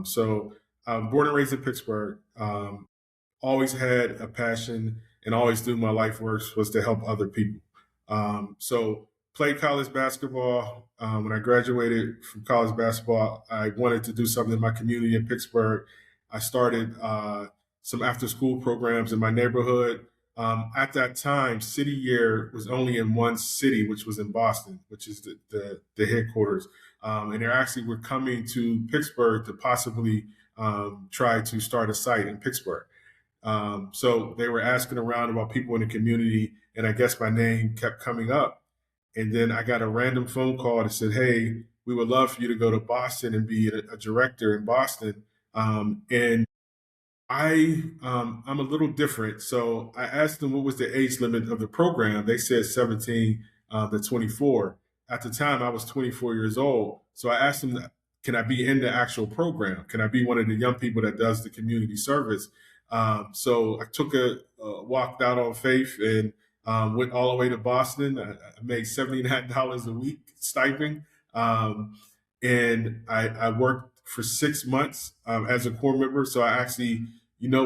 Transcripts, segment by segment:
So I'm born and raised in Pittsburgh. Always had a passion and always through my life works was to help other people. So played college basketball. When I graduated from college basketball, I wanted to do something in my community in Pittsburgh. I started some after school programs in my neighborhood. At that time, City Year was only in one city, which was in Boston, which is the headquarters. And they actually were coming to Pittsburgh to possibly try to start a site in Pittsburgh. So they were asking around about people in the community, and I guess my name kept coming up. And then I got a random phone call that said, "Hey, we would love for you to go to Boston and be a director in Boston." And I'm a little different, so I asked them what was the age limit of the program. They said 17 to 24. At the time, I was 24 years old, so I asked them, "Can I be in the actual program? Can I be one of the young people that does the community service?" So I took walked out on faith and went all the way to Boston. I made $79 a week stipend, and I worked for 6 months as a core member. So I actually,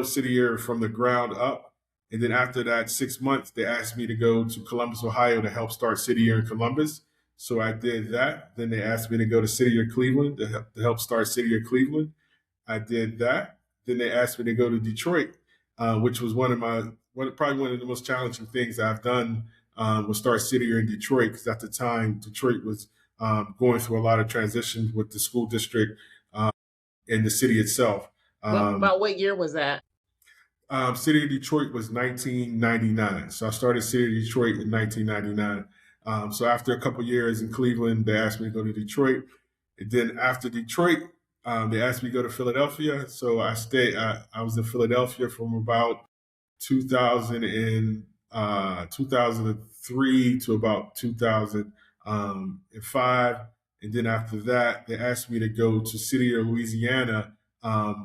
City Year from the ground up. And then after that 6 months, they asked me to go to Columbus, Ohio to help start City Year in Columbus. So I did that. Then they asked me to go to City Year Cleveland to help start City Year Cleveland. I did that. Then they asked me to go to Detroit, which was probably one of the most challenging things I've done was start City Year in Detroit, because at the time Detroit was going through a lot of transitions with the school district and the city itself. About what year was that? City of Detroit was 1999. So I started City of Detroit in 1999. So after a couple years in Cleveland, they asked me to go to Detroit. And then after Detroit, they asked me to go to Philadelphia. So I stayed. I was in Philadelphia from about 2003 to about 2005. And then after that, they asked me to go to City of Louisiana,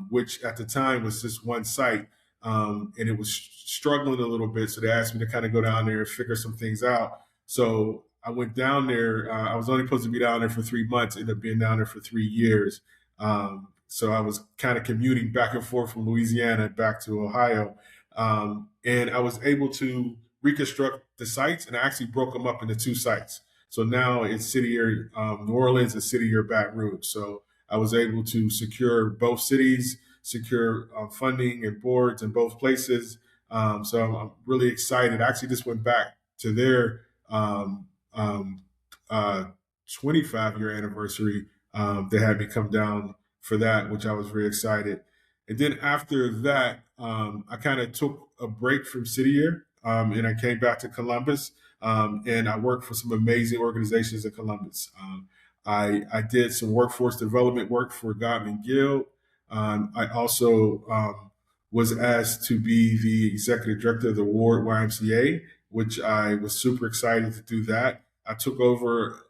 which at the time was just one site. And it was struggling a little bit. So they asked me to kind of go down there and figure some things out. So I went down there. I was only supposed to be down there for 3 months, ended up being down there for 3 years. So I was kind of commuting back and forth from Louisiana back to Ohio. And I was able to reconstruct the sites, and I actually broke them up into two sites. So now it's City Year New Orleans and City Year Baton Rouge. So I was able to secure both cities, secure funding and boards in both places. So I'm really excited. I actually just went back to their um, um, 25-year anniversary. They had me come down for that, which I was very excited. And then after that, I kind of took a break from City Year, and I came back to Columbus, and I worked for some amazing organizations in Columbus. I did some workforce development work for Godman Guild. I also was asked to be the executive director of the Ward YMCA, which I was super excited to do that. I took over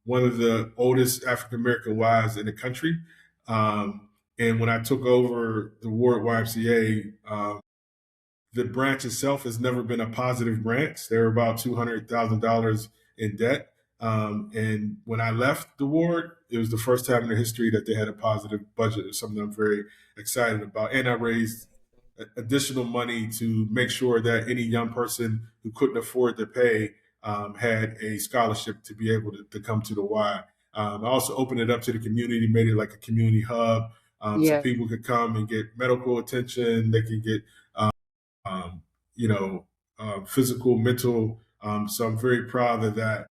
one of the oldest African American Ys in the country. And when I took over the Ward YMCA, the branch itself has never been a positive branch. They're about $200,000 in debt. And when I left the ward, it was the first time in their history that they had a positive budget. It's something I'm very excited about. And I raised additional money to make sure that any young person who couldn't afford to pay had a scholarship to be able to come to the Y. I also opened it up to the community, made it like a community hub, so Yeah. people could come and get medical attention. They could get, um, you know, physical, mental. So I'm very proud of that.